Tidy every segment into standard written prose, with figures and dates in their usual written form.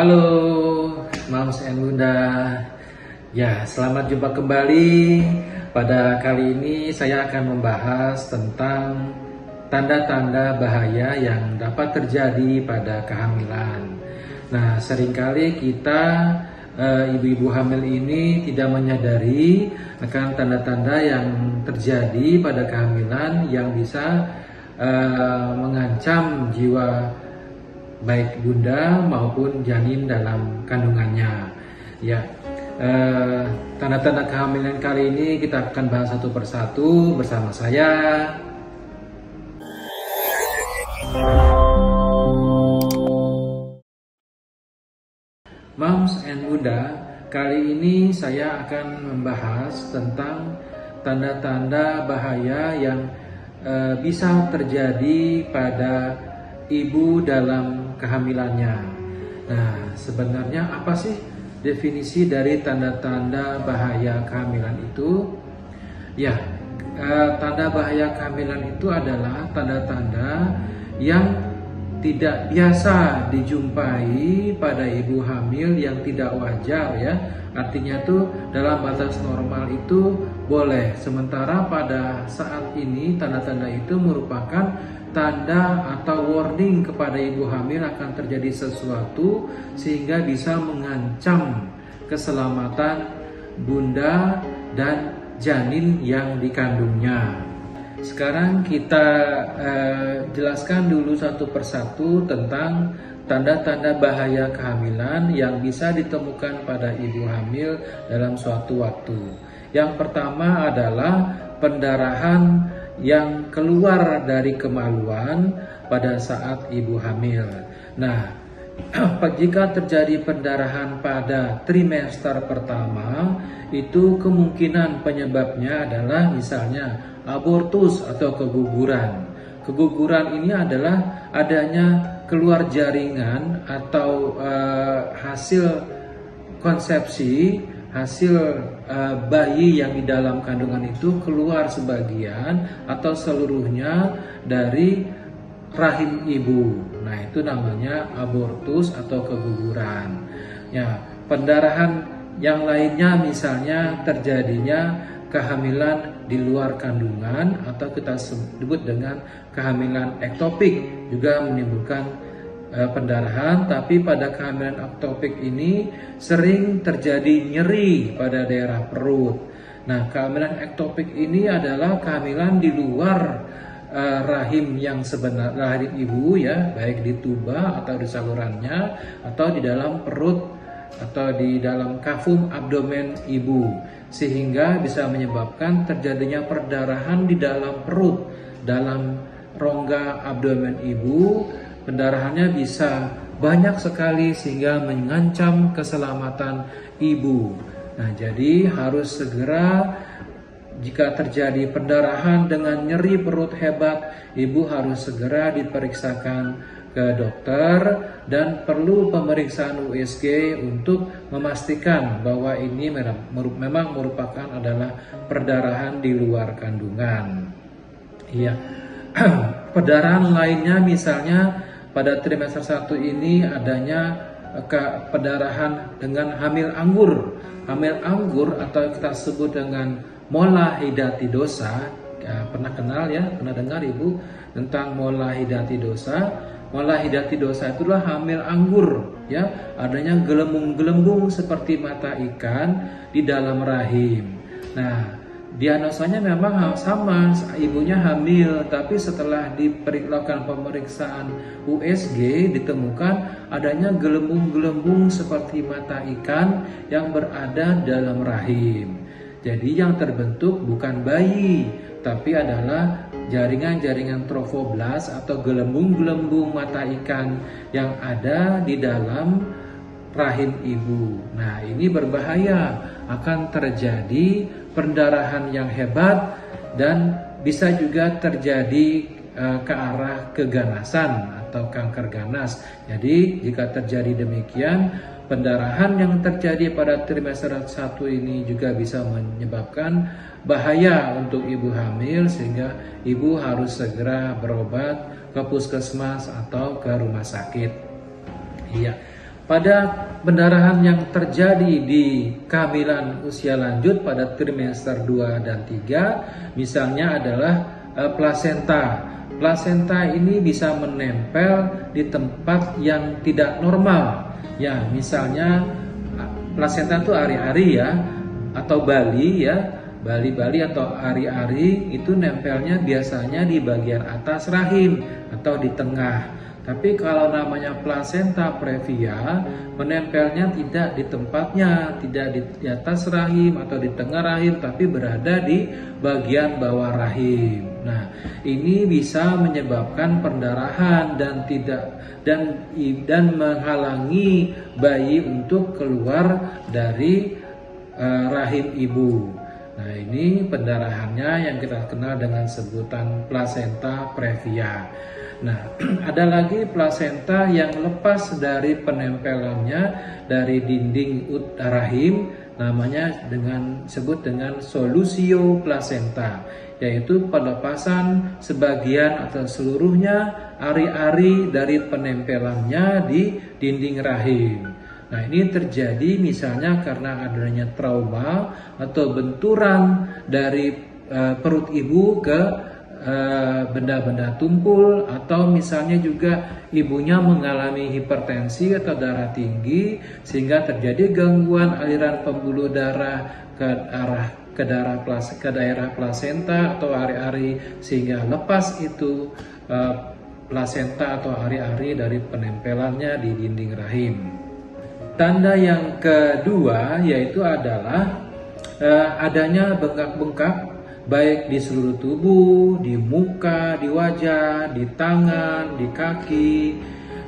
Halo, Moms and Bunda. Ya, selamat jumpa kembali. Pada kali ini saya akan membahas tentang tanda-tanda bahaya yang dapat terjadi pada kehamilan. Nah, seringkali kita ibu-ibu hamil ini tidak menyadari akan tanda-tanda yang terjadi pada kehamilan yang bisa mengancam jiwa baik bunda maupun janin dalam kandungannya. Ya, tanda-tanda kehamilan kali ini kita akan bahas satu persatu bersama saya. Moms and Bunda, kali ini saya akan membahas tentang tanda-tanda bahaya yang bisa terjadi pada ibu dalam kehamilannya. Nah, sebenarnya apa sih definisi dari tanda-tanda bahaya kehamilan itu? Ya, tanda bahaya kehamilan itu adalah tanda-tanda yang tidak biasa dijumpai pada ibu hamil yang tidak wajar ya. Artinya tuh dalam batas normal itu boleh. Sementara pada saat ini tanda-tanda itu merupakan tanda atau warning kepada ibu hamil akan terjadi sesuatu sehingga bisa mengancam keselamatan bunda dan janin yang dikandungnya. Sekarang kita jelaskan dulu satu persatu tentang tanda-tanda bahaya kehamilan yang bisa ditemukan pada ibu hamil dalam suatu waktu. Yang pertama adalah pendarahan yang keluar dari kemaluan pada saat ibu hamil. Nah, jika terjadi pendarahan pada trimester pertama, itu kemungkinan penyebabnya adalah misalnya abortus atau keguguran. Keguguran ini adalah adanya keluar jaringan atau hasil konsepsi, hasil bayi yang di dalam kandungan itu keluar sebagian atau seluruhnya dari rahim ibu. Nah, itu namanya abortus atau keguguran. Ya, pendarahan yang lainnya misalnya terjadinya kehamilan di luar kandungan atau kita sebut dengan kehamilan ektopik juga menimbulkan pendarahan, tapi pada kehamilan ektopik ini sering terjadi nyeri pada daerah perut. Nah, kehamilan ektopik ini adalah kehamilan di luar rahim yang sebenarnya, rahim ibu ya, baik di tuba atau di salurannya atau di dalam perut atau di dalam kafum abdomen ibu, sehingga bisa menyebabkan terjadinya perdarahan di dalam perut, dalam rongga abdomen ibu. Pendarahannya bisa banyak sekali sehingga mengancam keselamatan ibu. Nah, jadi harus segera jika terjadi pendarahan dengan nyeri perut hebat, ibu harus segera diperiksakan ke dokter dan perlu pemeriksaan USG untuk memastikan bahwa ini memang merupakan adalah perdarahan di luar kandungan. Iya. Perdarahan lainnya misalnya pada trimester 1 ini adanya perdarahan dengan hamil anggur. Hamil anggur atau kita sebut dengan mola hidatidosa. Ya, pernah kenal ya, pernah dengar ibu tentang mola hidatidosa? Mola hidatidosa itulah hamil anggur ya, adanya gelembung-gelembung seperti mata ikan di dalam rahim. Nah, diagnosanya memang sama, ibunya hamil, tapi setelah dilakukan pemeriksaan USG ditemukan adanya gelembung-gelembung seperti mata ikan yang berada dalam rahim. Jadi yang terbentuk bukan bayi, tapi adalah jaringan-jaringan trofoblast atau gelembung-gelembung mata ikan yang ada di dalam rahim ibu. Nah, ini berbahaya, akan terjadi pendarahan yang hebat dan bisa juga terjadi ke arah keganasan atau kanker ganas. Jadi jika terjadi demikian, pendarahan yang terjadi pada trimester 1 ini juga bisa menyebabkan bahaya untuk ibu hamil, sehingga ibu harus segera berobat ke puskesmas atau ke rumah sakit. Iya. Pada pendarahan yang terjadi di kehamilan usia lanjut pada trimester 2 dan 3 misalnya adalah plasenta. Plasenta ini bisa menempel di tempat yang tidak normal. Ya, misalnya plasenta itu ari-ari ya, atau bali ya. Bali-bali atau ari-ari itu nempelnya biasanya di bagian atas rahim atau di tengah. Tapi kalau namanya plasenta previa, menempelnya tidak di tempatnya, tidak di atas rahim atau di tengah rahim, tapi berada di bagian bawah rahim. Nah, ini bisa menyebabkan perdarahan dan menghalangi bayi untuk keluar dari rahim ibu. Nah, ini pendarahannya yang kita kenal dengan sebutan plasenta previa. Nah, ada lagi plasenta yang lepas dari penempelannya dari dinding rahim, namanya disebut dengan solusio plasenta, yaitu pelepasan sebagian atau seluruhnya ari-ari dari penempelannya di dinding rahim. Nah, ini terjadi misalnya karena adanya trauma atau benturan dari perut ibu ke benda-benda tumpul, atau misalnya juga ibunya mengalami hipertensi atau darah tinggi sehingga terjadi gangguan aliran pembuluh darah ke daerah plasenta atau ari-ari sehingga lepas itu plasenta atau ari-ari dari penempelannya di dinding rahim. Tanda yang kedua yaitu adalah adanya bengkak-bengkak baik di seluruh tubuh, di muka, di wajah, di tangan, di kaki.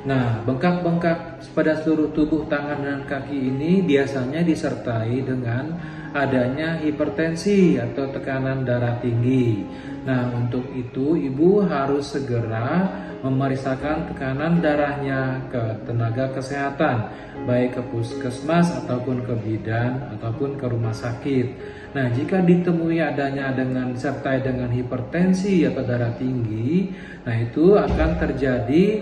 Nah, bengkak-bengkak pada seluruh tubuh, tangan dan kaki ini biasanya disertai dengan adanya hipertensi atau tekanan darah tinggi. Nah, untuk itu ibu harus segera memeriksakan tekanan darahnya ke tenaga kesehatan, baik ke puskesmas ataupun ke bidan ataupun ke rumah sakit. Nah, jika ditemui adanya disertai dengan hipertensi atau darah tinggi, nah itu akan terjadi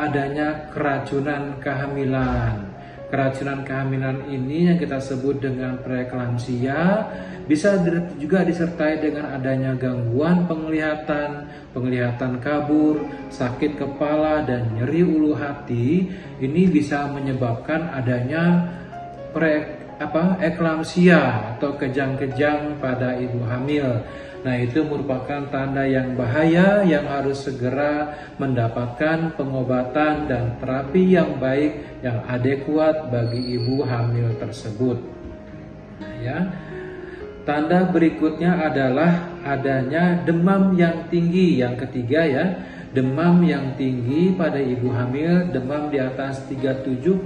adanya keracunan kehamilan. Keracunan kehamilan ini yang kita sebut dengan preeklamsia, bisa juga disertai dengan adanya gangguan penglihatan kabur, sakit kepala, dan nyeri ulu hati. Ini bisa menyebabkan adanya eklamsia atau kejang-kejang pada ibu hamil. Nah, itu merupakan tanda yang bahaya yang harus segera mendapatkan pengobatan dan terapi yang baik yang adekuat bagi ibu hamil tersebut. Nah, ya. Tanda berikutnya adalah adanya demam yang tinggi. Yang ketiga ya, demam yang tinggi pada ibu hamil, demam di atas 37,5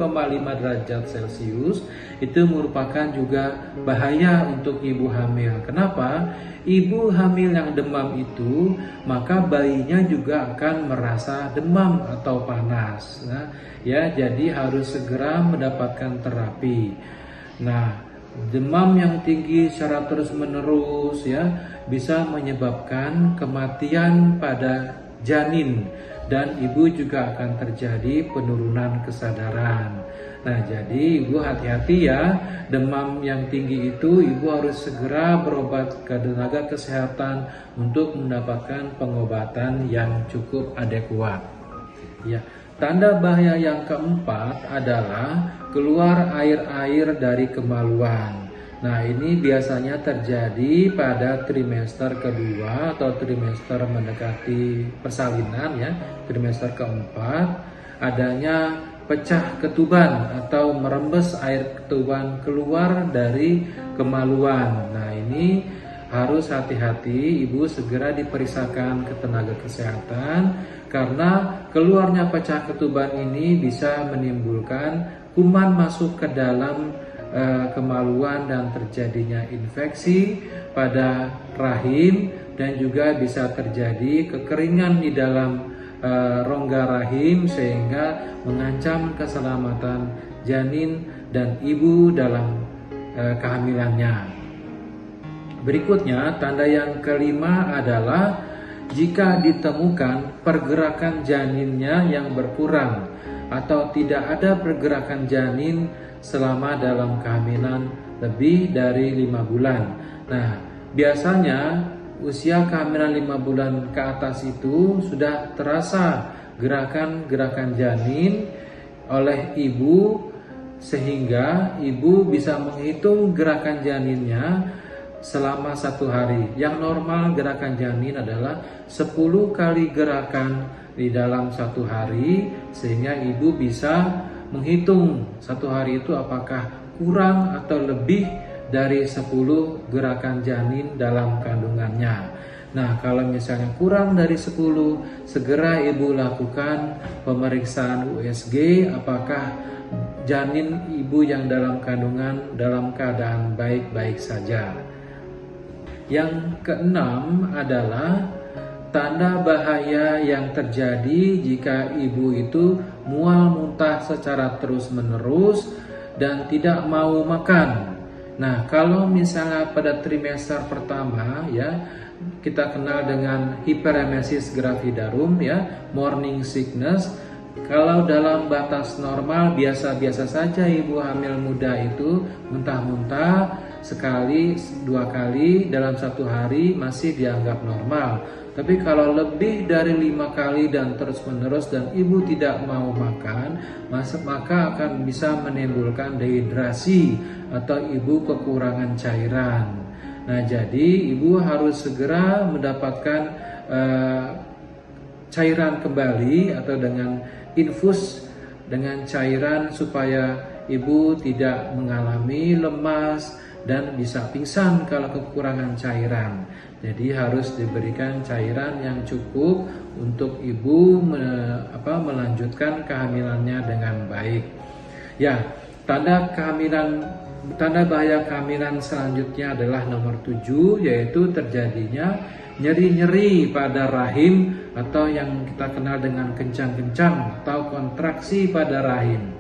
derajat Celcius itu merupakan juga bahaya untuk ibu hamil. Kenapa? Ibu hamil yang demam itu, maka bayinya juga akan merasa demam atau panas. Nah, ya, jadi harus segera mendapatkan terapi. Nah, demam yang tinggi secara terus-menerus ya bisa menyebabkan kematian pada janin, dan ibu juga akan terjadi penurunan kesadaran. Nah, jadi ibu hati-hati ya, demam yang tinggi itu ibu harus segera berobat ke tenaga kesehatan untuk mendapatkan pengobatan yang cukup adekuat. Ya, tanda bahaya yang keempat adalah keluar air-air dari kemaluan. Nah, ini biasanya terjadi pada trimester kedua atau trimester mendekati persalinan ya, trimester keempat, adanya pecah ketuban atau merembes air ketuban keluar dari kemaluan. Nah, ini harus hati-hati, ibu segera diperiksakan ke tenaga kesehatan karena keluarnya pecah ketuban ini bisa menimbulkan kuman masuk ke dalam kemaluan dan terjadinya infeksi pada rahim, dan juga bisa terjadi kekeringan di dalam rongga rahim sehingga mengancam keselamatan janin dan ibu dalam kehamilannya. Berikutnya, tanda yang kelima adalah jika ditemukan pergerakan janinnya yang berkurang. atau tidak ada pergerakan janin selama dalam kehamilan lebih dari 5 bulan. Nah, biasanya usia kehamilan 5 bulan ke atas itu sudah terasa gerakan-gerakan janin oleh ibu, sehingga ibu bisa menghitung gerakan janinnya selama 1 hari. Yang normal gerakan janin adalah 10 kali gerakan di dalam 1 hari, sehingga ibu bisa menghitung 1 hari itu apakah kurang atau lebih dari 10 gerakan janin dalam kandungannya. Nah, kalau misalnya kurang dari 10, segera ibu lakukan pemeriksaan USG apakah janin ibu yang dalam kandungan dalam keadaan baik-baik saja. Yang keenam adalah tanda bahaya yang terjadi jika ibu itu mual muntah secara terus-menerus dan tidak mau makan. Nah, kalau misalnya pada trimester pertama ya, kita kenal dengan hyperemesis gravidarum ya, morning sickness. Kalau dalam batas normal biasa-biasa saja ibu hamil muda itu muntah-muntah sekali, 2 kali dalam 1 hari masih dianggap normal. Tapi kalau lebih dari 5 kali dan terus-menerus dan ibu tidak mau makan, maka akan bisa menimbulkan dehidrasi atau ibu kekurangan cairan. Nah, jadi ibu harus segera mendapatkan cairan kembali atau dengan infus dengan cairan supaya ibu tidak mengalami lemas dan bisa pingsan kalau kekurangan cairan. Jadi harus diberikan cairan yang cukup untuk ibu melanjutkan kehamilannya dengan baik. Ya, tanda bahaya kehamilan selanjutnya adalah nomor 7, yaitu terjadinya nyeri-nyeri pada rahim atau yang kita kenal dengan kencang-kencang atau kontraksi pada rahim.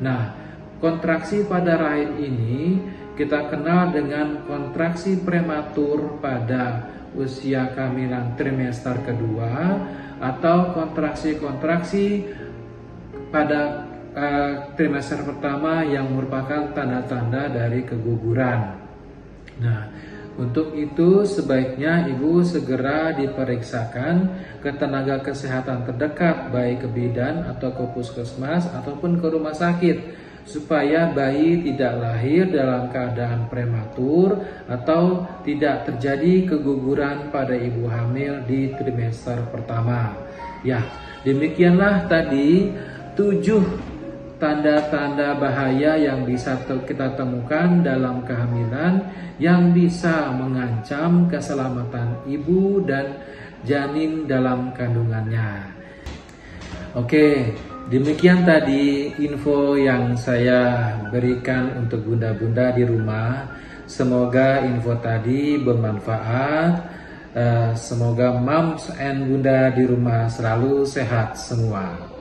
Nah, kontraksi pada rahim ini kita kenal dengan kontraksi prematur pada usia kehamilan trimester kedua atau kontraksi-kontraksi pada trimester pertama yang merupakan tanda-tanda dari keguguran. Nah, untuk itu sebaiknya ibu segera diperiksakan ke tenaga kesehatan terdekat, baik ke bidan atau ke puskesmas ataupun ke rumah sakit, supaya bayi tidak lahir dalam keadaan prematur atau tidak terjadi keguguran pada ibu hamil di trimester pertama. Ya, demikianlah tadi 7 tanda-tanda bahaya yang bisa kita temukan dalam kehamilan yang bisa mengancam keselamatan ibu dan janin dalam kandungannya. Oke, demikian tadi info yang saya berikan untuk bunda-bunda di rumah. Semoga info tadi bermanfaat. Semoga moms and bunda di rumah selalu sehat semua.